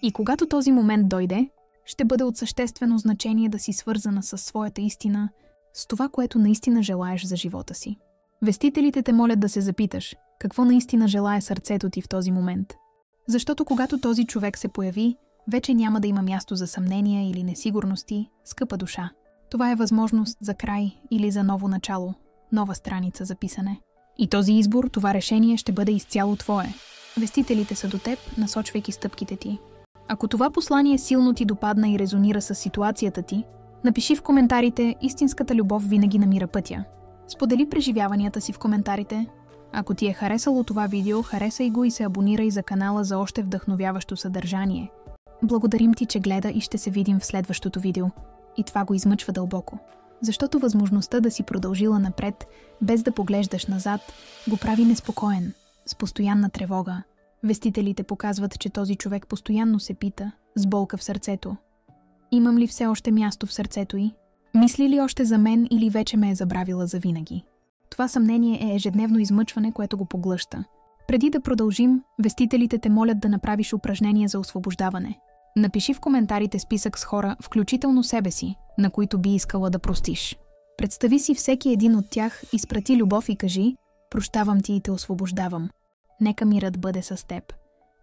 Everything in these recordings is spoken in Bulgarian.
И когато този момент дойде, ще бъде от съществено значение да си свързана с своята истина, с това, което наистина желаеш за живота си. Вестителите те молят да се запиташ, какво наистина желае сърцето ти в този момент. Защото когато този човек се появи, вече няма да има място за съмнения или несигурности, скъпа душа. Това е възможност за край или за ново начало, нова страница за писане. И този избор, това решение ще бъде изцяло твое. Вестителите са до теб, насочвайки стъпките ти. Ако това послание силно ти допадна и резонира с ситуацията ти, напиши в коментарите «Истинската любов винаги намира пътя». Сподели преживяванията си в коментарите. Ако ти е харесало това видео, харесай го и се абонирай за канала за още вдъхновяващо съдържание. Благодарим ти, че гледа и ще се видим в следващото видео. И това го измъчва дълбоко. Защото възможността да си продължила напред, без да поглеждаш назад, го прави неспокоен, с постоянна тревога. Вестителите показват, че този човек постоянно се пита, с болка в сърцето. Имам ли все още място в сърцето й? Мисли ли още за мен или вече ме е забравила завинаги? Това съмнение е ежедневно измъчване, което го поглъща. Преди да продължим, вестителите те молят да направиш упражнение за освобождаване. Напиши в коментарите списък с хора, включително себе си, на които би искала да простиш. Представи си всеки един от тях, изпрати любов и кажи «Прощавам ти и те освобождавам». Нека мирът бъде с теб.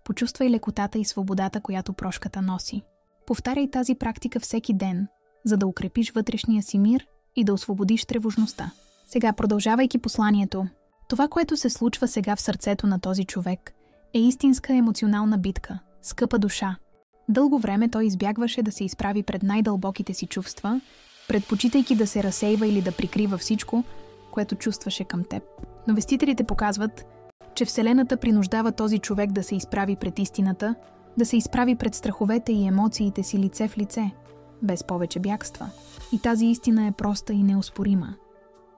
Почувствай лекотата и свободата, която прошката носи. Повтаряй тази практика всеки ден, за да укрепиш вътрешния си мир и да освободиш тревожността. Сега, продължавайки посланието, това, което се случва сега в сърцето на този човек, е истинска емоционална битка, скъпа душа. Дълго време той избягваше да се изправи пред най-дълбоките си чувства, предпочитайки да се разсейва или да прикрива всичко, което чувстваше към теб. Но вестителите показват, че Вселената принуждава този човек да се изправи пред истината, да се изправи пред страховете и емоциите си лице в лице, без повече бягства. И тази истина е проста и неоспорима.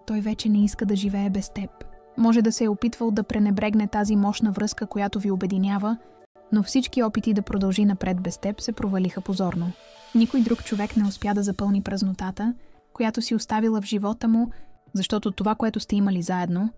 Той вече не иска да живее без теб. Може да се е опитвал да пренебрегне тази мощна връзка, която ви обединява, но всички опити да продължи напред без теб се провалиха позорно. Никой друг човек не успя да запълни празнотата, която си оставила в живота му, защото това, което сте имали заедно,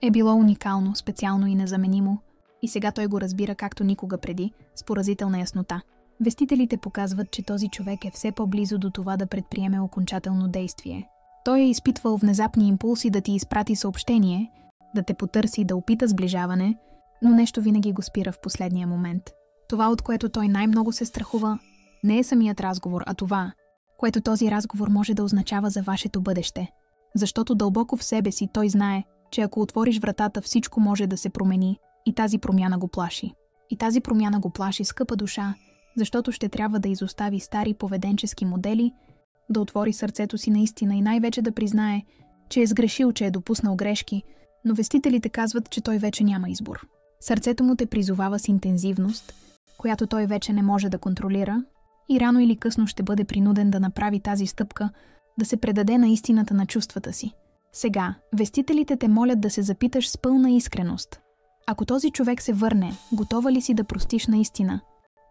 е било уникално, специално и незаменимо, и сега той го разбира както никога преди, с поразителна яснота. Вестителите показват, че този човек е все по-близо до това да предприеме окончателно действие. Той е изпитвал внезапни импулси да ти изпрати съобщение, да те потърси и да опита сближаване, но нещо винаги го спира в последния момент. Това, от което той най-много се страхува, не е самият разговор, а това, което този разговор може да означава за вашето бъдеще. Защото дълбоко в себе си той знае, че ако отвориш вратата, всичко може да се промени и тази промяна го плаши. И тази промяна го плаши, скъпа душа, защото ще трябва да изостави стари поведенчески модели, да отвори сърцето си наистина и най-вече да признае, че е сгрешил, че е допуснал грешки, но вестителите казват, че той вече няма избор. Сърцето му те призовава с интензивност, която той вече не може да контролира, и рано или късно ще бъде принуден да направи тази стъпка, да се предаде на истината на чувствата си. Сега, вестителите те молят да се запиташ с пълна искреност. Ако този човек се върне, готова ли си да простиш наистина?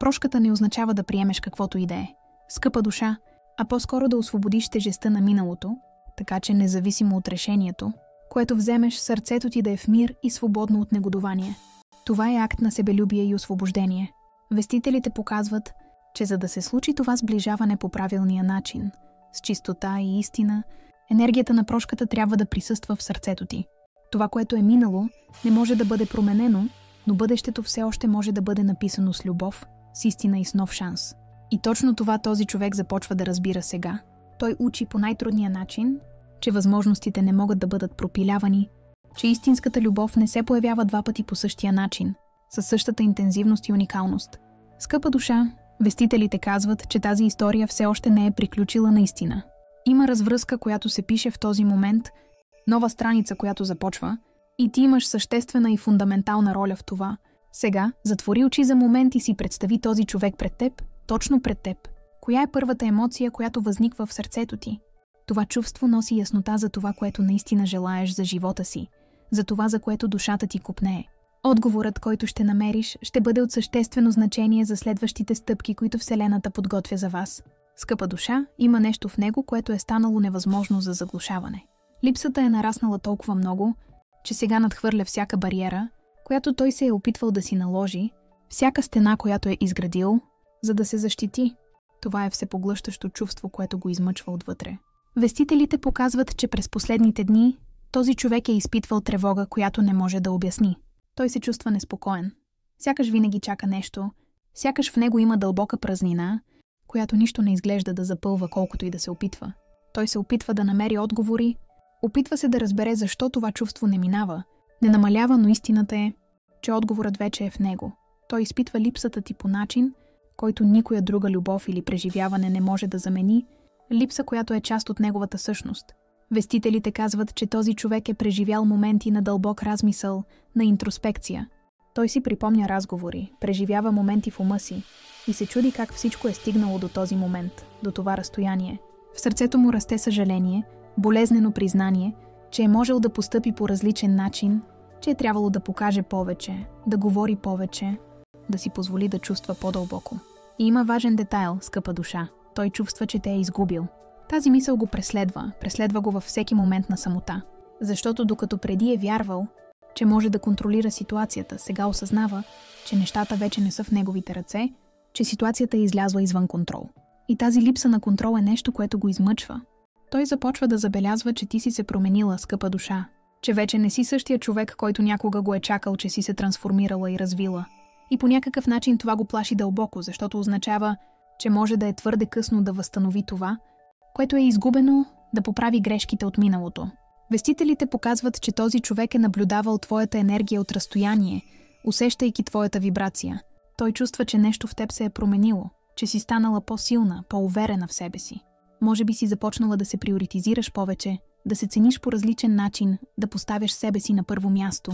Прошката не означава да приемеш каквото и да е, скъпа душа, а по-скоро да освободиш тежестта на миналото, така че независимо от решението, което вземеш, сърцето ти да е в мир и свободно от негодование. Това е акт на себелюбие и освобождение. Вестителите показват, че за да се случи това сближаване по правилния начин, с чистота и истина, енергията на прошката трябва да присъства в сърцето ти. Това, което е минало, не може да бъде променено, но бъдещето все още може да бъде написано с любов, с истина и с нов шанс. И точно това този човек започва да разбира сега. Той учи по най-трудния начин, че възможностите не могат да бъдат пропилявани, че истинската любов не се появява два пъти по същия начин, със същата интензивност и уникалност. Скъпа душа, вестителите казват, че тази история все още не е приключила наистина. Има развръзка, която се пише в този момент, нова страница, която започва, и ти имаш съществена и фундаментална роля в това. Сега, затвори очи за момент и си представи този човек пред теб, точно пред теб. Коя е първата емоция, която възниква в сърцето ти? Това чувство носи яснота за това, което наистина желаеш за живота си, за това, за което душата ти копнее. Отговорът, който ще намериш, ще бъде от съществено значение за следващите стъпки, които Вселената подготвя за вас. Скъпа душа, има нещо в него, което е станало невъзможно за заглушаване. Липсата е нараснала толкова много, че сега надхвърля всяка бариера, която той се е опитвал да си наложи, всяка стена, която е изградил, за да се защити. Това е всепоглъщащо чувство, което го измъчва отвътре. Вестителите показват, че през последните дни този човек е изпитвал тревога, която не може да обясни. Той се чувства неспокоен. Сякаш винаги чака нещо, сякаш в него има дълбока празнина, която нищо не изглежда да запълва, колкото и да се опитва. Той се опитва да намери отговори, опитва се да разбере защо това чувство не минава, не намалява, но истината е, че отговорът вече е в него. Той изпитва липсата ти по начин, който никоя друга любов или преживяване не може да замени, липса, която е част от неговата същност. Вестителите казват, че този човек е преживял моменти на дълбок размисъл, на интроспекция. Той си припомня разговори, преживява моменти в ума си и се чуди как всичко е стигнало до този момент, до това разстояние. В сърцето му расте съжаление, болезнено признание, че е можел да постъпи по различен начин, че е трябвало да покаже повече, да говори повече, да си позволи да чувства по-дълбоко. И има важен детайл, скъпа душа. Той чувства, че те е изгубил. Тази мисъл го преследва го във всеки момент на самота. Защото докато преди е вярвал, че може да контролира ситуацията, сега осъзнава, че нещата вече не са в неговите ръце, че ситуацията е излязла извън контрол. И тази липса на контрол е нещо, което го измъчва. Той започва да забелязва, че ти си се променила, скъпа душа, че вече не си същия човек, който някога го е чакал, че си се трансформирала и развила. И по някакъв начин това го плаши дълбоко, защото означава, че може да е твърде късно да възстанови това, което е изгубено, да поправи грешките от миналото. Вестителите показват, че този човек е наблюдавал твоята енергия от разстояние, усещайки твоята вибрация. Той чувства, че нещо в теб се е променило, че си станала по-силна, по-уверена в себе си. Може би си започнала да се приоритизираш повече, да се цениш по различен начин, да поставяш себе си на първо място.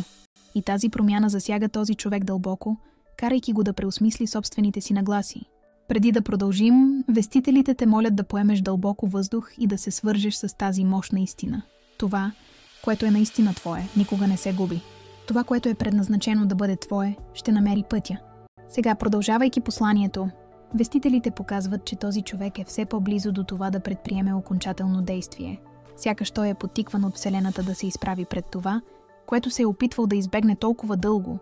И тази промяна засяга този човек дълбоко, карайки го да преосмисли собствените си нагласи. Преди да продължим, вестителите те молят да поемеш дълбоко въздух и да се свържеш с тази мощна истина. Това, което е наистина твое, никога не се губи. Това, което е предназначено да бъде твое, ще намери пътя. Сега, продължавайки посланието, вестителите показват, че този човек е все по-близо до това да предприеме окончателно действие. Сякаш той е подтикван от Вселената да се изправи пред това, което се е опитвал да избегне толкова дълго,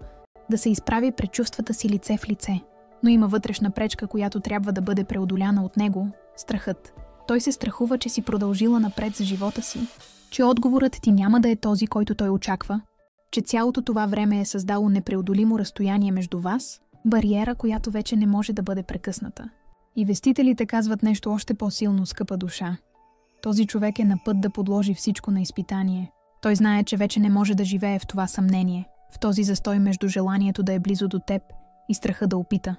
да се изправи пред чувствата си лице в лице. Но има вътрешна пречка, която трябва да бъде преодоляна от него – страхът. Той се страхува, че си продължила напред с живота си, че отговорът ти няма да е този, който той очаква, че цялото това време е създало непреодолимо разстояние между вас, бариера, която вече не може да бъде прекъсната. И вестителите казват нещо още по-силно, скъпа душа. Този човек е на път да подложи всичко на изпитание. Той знае, че вече не може да живее в това съмнение, в този застой между желанието да е близо до теб и страха да опита.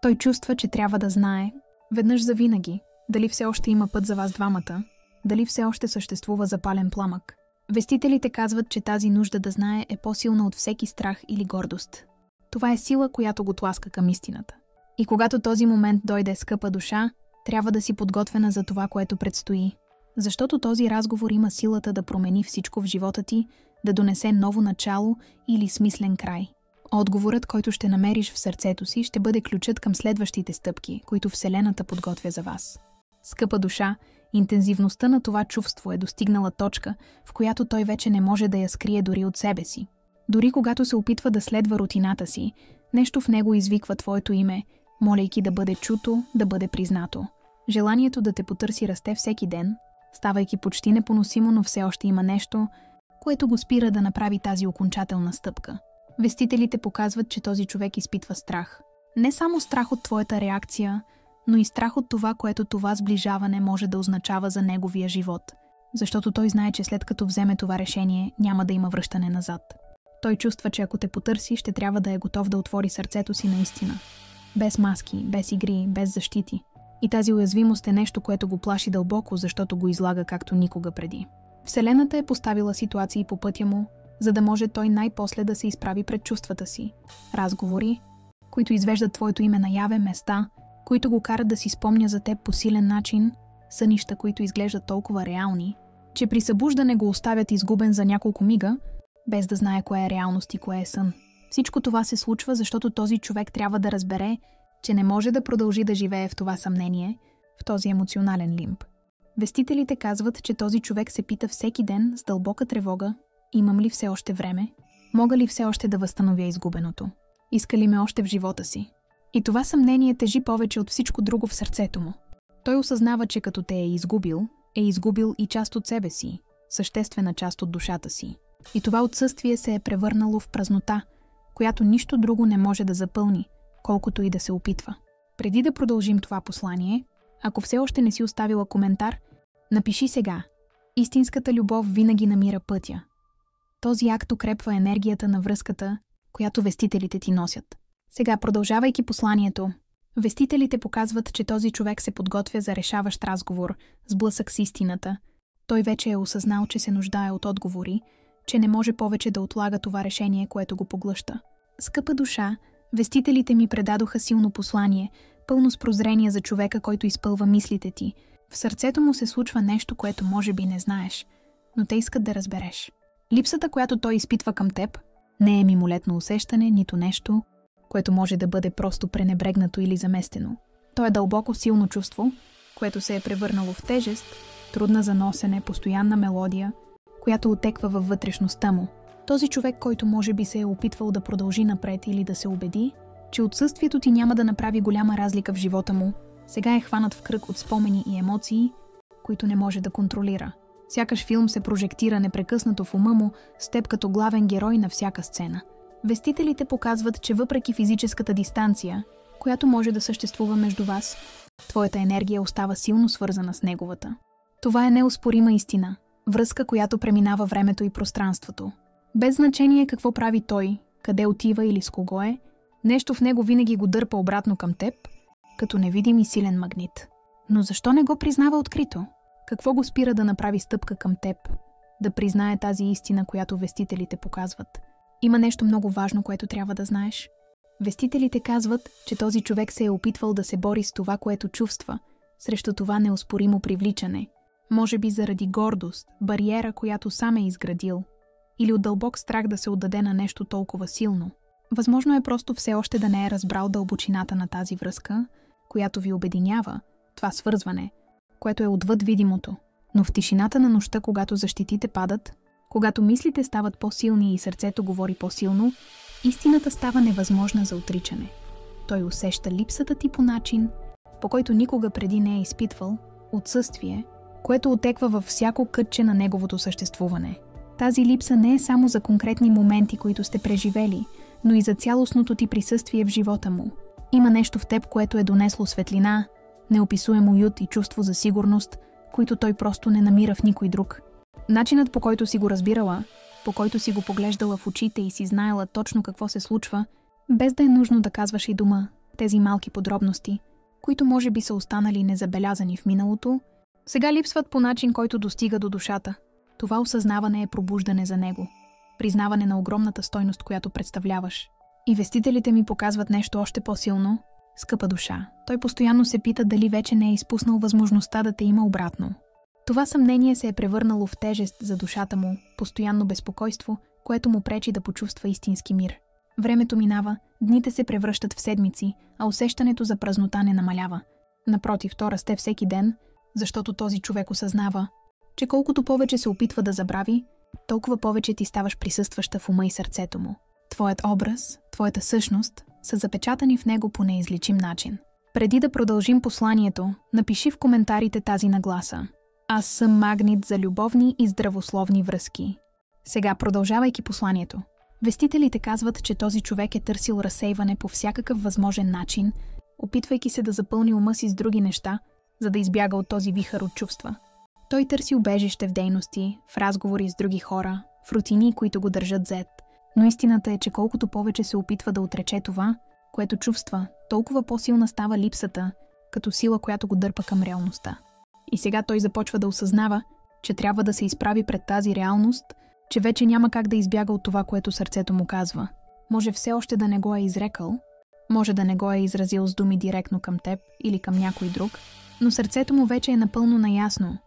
Той чувства, че трябва да знае, веднъж завинаги, дали все още има път за вас двамата, дали все още съществува запален пламък. Вестителите казват, че тази нужда да знае е по-силна от всеки страх или гордост. Това е сила, която го тласка към истината. И когато този момент дойде, скъпа душа, трябва да си подготвена за това, което предстои. Защото този разговор има силата да промени всичко в живота ти, да донесе ново начало или смислен край. Отговорът, който ще намериш в сърцето си, ще бъде ключът към следващите стъпки, които Вселената подготвя за вас. Скъпа душа, интензивността на това чувство е достигнала точка, в която той вече не може да я скрие дори от себе си. Дори когато се опитва да следва рутината си, нещо в него извиква твоето име, молейки да бъде чуто, да бъде признато. Желанието да те потърси расте всеки ден, ставайки почти непоносимо, но все още има нещо, което го спира да направи тази окончателна стъпка. Вестителите показват, че този човек изпитва страх. Не само страх от твоята реакция, но и страх от това, което това сближаване може да означава за неговия живот. Защото той знае, че след като вземе това решение, няма да има връщане назад. Той чувства, че ако те потърси, ще трябва да е готов да отвори сърцето си наистина. Без маски, без игри, без защити. И тази уязвимост е нещо, което го плаши дълбоко, защото го излага както никога преди. Вселената е поставила ситуации по пътя му, за да може той най-после да се изправи пред чувствата си. Разговори, които извеждат твоето име наяве, места, които го карат да си спомня за теб по силен начин, сънища, които изглеждат толкова реални, че при събуждане го оставят изгубен за няколко мига, без да знае кое е реалност и кое е сън. Всичко това се случва, защото този човек трябва да разбере, че не може да продължи да живее в това съмнение, в този емоционален лимб. Вестителите казват, че този човек се пита всеки ден с дълбока тревога: имам ли все още време? Мога ли все още да възстановя изгубеното? Иска ли ме още в живота си? И това съмнение тежи повече от всичко друго в сърцето му. Той осъзнава, че като те е изгубил и част от себе си, съществена част от душата си. И това отсъствие се е превърнало в празнота, която нищо друго не може да запълни, колкото и да се опитва. Преди да продължим това послание, ако все още не си оставила коментар, напиши сега. Истинската любов винаги намира пътя. Този акт укрепва енергията на връзката, която вестителите ти носят. Сега, продължавайки посланието, вестителите показват, че този човек се подготвя за решаващ разговор, сблъсък с истината. Той вече е осъзнал, че се нуждае от отговори, че не може повече да отлага това решение, което го поглъща. Скъпа душа, вестителите ми предадоха силно послание, пълно с прозрение за човека, който изпълва мислите ти. В сърцето му се случва нещо, което може би не знаеш, но те искат да разбереш. Липсата, която той изпитва към теб, не е мимолетно усещане, нито нещо, което може да бъде просто пренебрегнато или заместено. То е дълбоко силно чувство, което се е превърнало в тежест, трудна за носене, постоянна мелодия, която отеква във вътрешността му. Този човек, който може би се е опитвал да продължи напред или да се убеди, че отсъствието ти няма да направи голяма разлика в живота му, сега е хванат в кръг от спомени и емоции, които не може да контролира. Сякаш филм се прожектира непрекъснато в ума му с теб като главен герой на всяка сцена. Вестителите показват, че въпреки физическата дистанция, която може да съществува между вас, твоята енергия остава силно свързана с неговата. Това е неоспорима истина, връзка, която преминава времето и пространството. Без значение какво прави той, къде отива или с кого е, нещо в него винаги го дърпа обратно към теб, като невидим и силен магнит. Но защо не го признава открито? Какво го спира да направи стъпка към теб, да признае тази истина, която вестителите показват? Има нещо много важно, което трябва да знаеш. Вестителите казват, че този човек се е опитвал да се бори с това, което чувства, срещу това неоспоримо привличане. Може би заради гордост, бариера, която сам е изградил, или от дълбок страх да се отдаде на нещо толкова силно. Възможно е просто все още да не е разбрал дълбочината на тази връзка, която ви обединява, това свързване, което е отвъд видимото. Но в тишината на нощта, когато защитите падат, когато мислите стават по-силни и сърцето говори по-силно, истината става невъзможна за отричане. Той усеща липсата ти по начин, по който никога преди не е изпитвал, отсъствие, което отеква във всяко кътче на неговото съществуване. Тази липса не е само за конкретни моменти, които сте преживели, но и за цялостното ти присъствие в живота му. Има нещо в теб, което е донесло светлина, неописуем уют и чувство за сигурност, които той просто не намира в никой друг. Начинът, по който си го разбирала, по който си го поглеждала в очите и си знаела точно какво се случва, без да е нужно да казваш и дума, тези малки подробности, които може би са останали незабелязани в миналото, сега липсват по начин, който достига до душата. Това осъзнаване е пробуждане за него, признаване на огромната стойност, която представляваш. И вестителите ми показват нещо още по-силно. Скъпа душа, той постоянно се пита дали вече не е изпуснал възможността да те има обратно. Това съмнение се е превърнало в тежест за душата му, постоянно безпокойство, което му пречи да почувства истински мир. Времето минава, дните се превръщат в седмици, а усещането за празнота не намалява. Напротив, то расте всеки ден, защото този човек осъзнава, че колкото повече се опитва да забрави, толкова повече ти ставаш присъстваща в ума и сърцето му. Твоят образ, твоята същност са запечатани в него по неизличим начин. Преди да продължим посланието, напиши в коментарите тази нагласа. Аз съм магнит за любовни и здравословни връзки. Сега, продължавайки посланието, вестителите казват, че този човек е търсил разсейване по всякакъв възможен начин, опитвайки се да запълни ума си с други неща, за да избяга от този вихър от чувства. Той търси убежище в дейности, в разговори с други хора, в рутини, които го държат зет. Но истината е, че колкото повече се опитва да отрече това, което чувства, толкова по-силна става липсата, като сила, която го дърпа към реалността. И сега той започва да осъзнава, че трябва да се изправи пред тази реалност, че вече няма как да избяга от това, което сърцето му казва. Може все още да не го е изрекал, може да не го е изразил с думи директно към теб или към някой друг, но сърцето му вече е напълно наясно.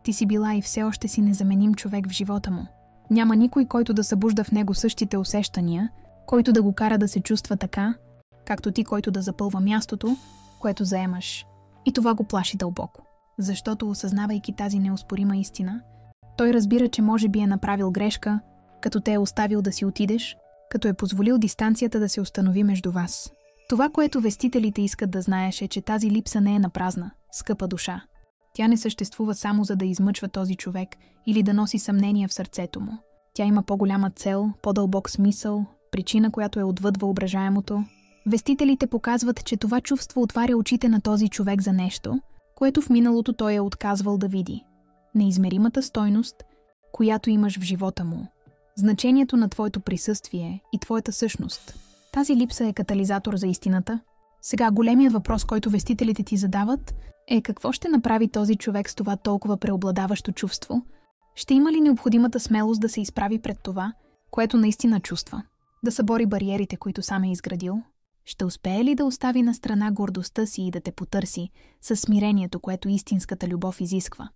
Ти си била и все още си незаменим човек в живота му. Няма никой, който да събужда в него същите усещания, който да го кара да се чувства така, както ти, който да запълва мястото, което заемаш. И това го плаши дълбоко. Защото, осъзнавайки тази неоспорима истина, той разбира, че може би е направил грешка, като те е оставил да си отидеш, като е позволил дистанцията да се установи между вас. Това, което вестителите искат да знаеш, е, че тази липса не е напразна, скъпа душа. Тя не съществува само за да измъчва този човек или да носи съмнения в сърцето му. Тя има по-голяма цел, по-дълбок смисъл, причина, която е отвъд въображаемото. Вестителите показват, че това чувство отваря очите на този човек за нещо, което в миналото той е отказвал да види. Неизмеримата стойност, която имаш в живота му. Значението на твоето присъствие и твоята същност. Тази липса е катализатор за истината. Сега големият въпрос, който вестителите ти задават, е какво ще направи този човек с това толкова преобладаващо чувство? Ще има ли необходимата смелост да се изправи пред това, което наистина чувства? Да събори бариерите, които сам е изградил? Ще успее ли да остави на страна гордостта си и да те потърси със смирението, което истинската любов изисква?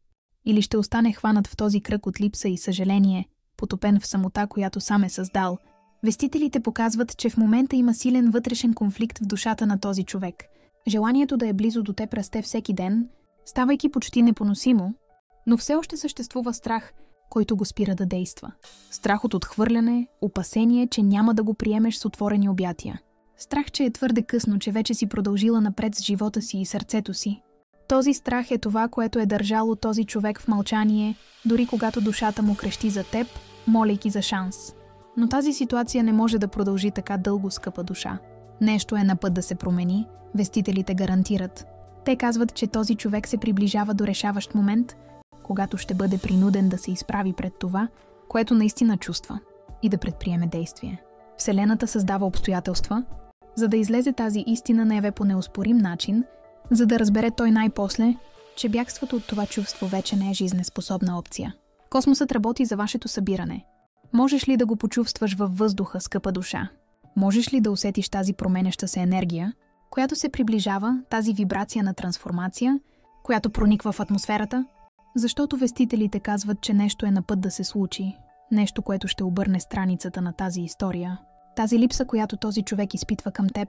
Или ще остане хванат в този кръг от липса и съжаление, потопен в самота, която сам е създал? Вестителите показват, че в момента има силен вътрешен конфликт в душата на този човек. Желанието да е близо до теб расте всеки ден, ставайки почти непоносимо, но все още съществува страх, който го спира да действа. Страх от отхвърляне, опасение, че няма да го приемеш с отворени обятия. Страх, че е твърде късно, че вече си продължила напред с живота си и сърцето си. Този страх е това, което е държало този човек в мълчание, дори когато душата му крещи за теб, молейки за шанс. Но тази ситуация не може да продължи така дълго, скъпа душа. Нещо е на път да се промени, вестителите гарантират. Те казват, че този човек се приближава до решаващ момент, когато ще бъде принуден да се изправи пред това, което наистина чувства, и да предприеме действие. Вселената създава обстоятелства, за да излезе тази истина наяве по неоспорим начин, за да разбере той най-после, че бягството от това чувство вече не е жизнеспособна опция. Космосът работи за вашето събиране. Можеш ли да го почувстваш във въздуха, скъпа душа? Можеш ли да усетиш тази променяща се енергия, която се приближава, тази вибрация на трансформация, която прониква в атмосферата? Защото вестителите казват, че нещо е на път да се случи, нещо, което ще обърне страницата на тази история. Тази липса, която този човек изпитва към теб,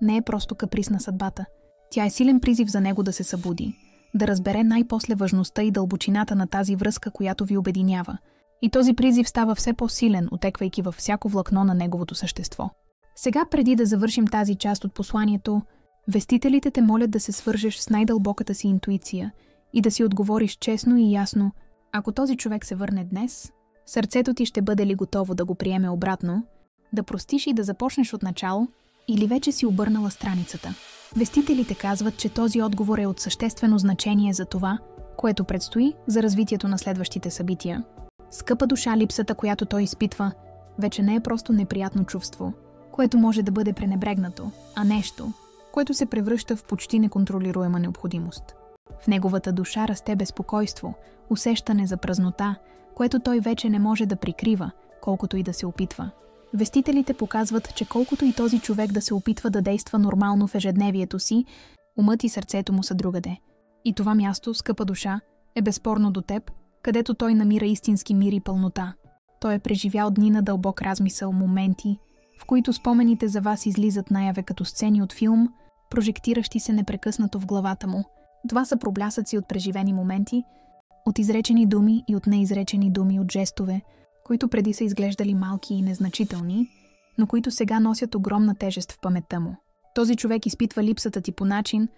не е просто каприз на съдбата. Тя е силен призив за него да се събуди, да разбере най-после важността и дълбочината на тази връзка, която ви обединява. И този призив става все по-силен, отеквайки във всяко влакно на неговото същество. Сега, преди да завършим тази част от посланието, вестителите те молят да се свържеш с най-дълбоката си интуиция и да си отговориш честно и ясно, ако този човек се върне днес, сърцето ти ще бъде ли готово да го приеме обратно, да простиш и да започнеш от начало, или вече си обърнала страницата. Вестителите казват, че този отговор е от съществено значение за това, което предстои за развитието на следващите събития. Скъпа душа, липсата, която той изпитва, вече не е просто неприятно чувство, което може да бъде пренебрегнато, а нещо, което се превръща в почти неконтролируема необходимост. В неговата душа расте безпокойство, усещане за празнота, което той вече не може да прикрива, колкото и да се опитва. Вестителите показват, че колкото и този човек да се опитва да действа нормално в ежедневието си, умът и сърцето му са другаде. И това място, скъпа душа, е безспорно до теб, където той намира истински мир и пълнота. Той е преживял дни на дълбок размисъл, моменти, в които спомените за вас излизат наяве като сцени от филм, прожектиращи се непрекъснато в главата му. Това са проблясъци от преживени моменти, от изречени думи и от неизречени думи, от жестове, които преди са изглеждали малки и незначителни, но които сега носят огромна тежест в паметта му. Този човек изпитва липсата ти по начин,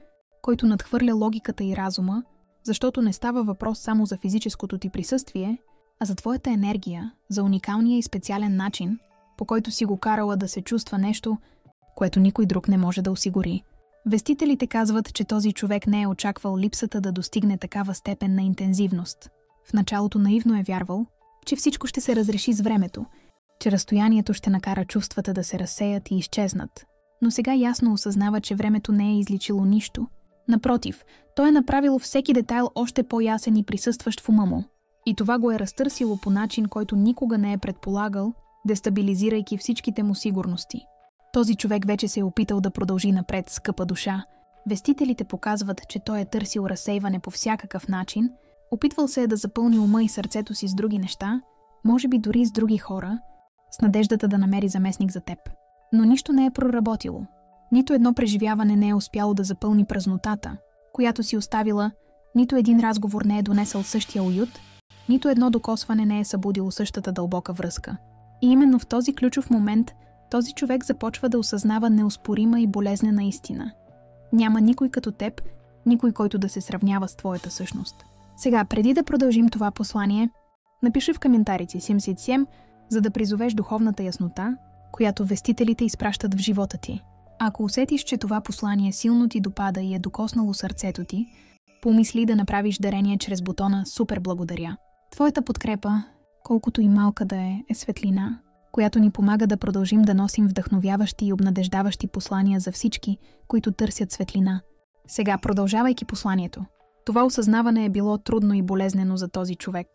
който надхвърля логиката и разума, защото не става въпрос само за физическото ти присъствие, а за твоята енергия, за уникалния и специален начин, по който си го карала да се чувства нещо, което никой друг не може да осигури. Вестителите казват, че този човек не е очаквал липсата да достигне такава степен на интензивност. В началото наивно е вярвал, че всичко ще се разреши с времето, че разстоянието ще накара чувствата да се разсеят и изчезнат. Но сега ясно осъзнава, че времето не е изличило нищо. Напротив, той е направило всеки детайл още по-ясен и присъстващ в ума му. И това го е разтърсило по начин, който никога не е предполагал, дестабилизирайки всичките му сигурности. Този човек вече се е опитал да продължи напред, скъпа душа. Вестителите показват, че той е търсил разсейване по всякакъв начин, опитвал се е да запълни ума и сърцето си с други неща, може би дори с други хора, с надеждата да намери заместник за теб. Но нищо не е проработило. Нито едно преживяване не е успяло да запълни празнотата, която си оставила, нито един разговор не е донесъл същия уют, нито едно докосване не е събудило същата дълбока връзка. И именно в този ключов момент Този човек започва да осъзнава неоспорима и болезнена истина. Няма никой като теб, никой, който да се сравнява с твоята същност. Сега, преди да продължим това послание, напиши в коментарите Сим, за да призовеш духовната яснота, която вестителите изпращат в живота ти. Ако усетиш, че това послание силно ти допада и е докоснало сърцето ти, помисли да направиш дарение чрез бутона «Супер благодаря». Твоята подкрепа, колкото и малка да е светлина, която ни помага да продължим да носим вдъхновяващи и обнадеждаващи послания за всички, които търсят светлина. Сега, продължавайки посланието. Това осъзнаване е било трудно и болезнено за този човек.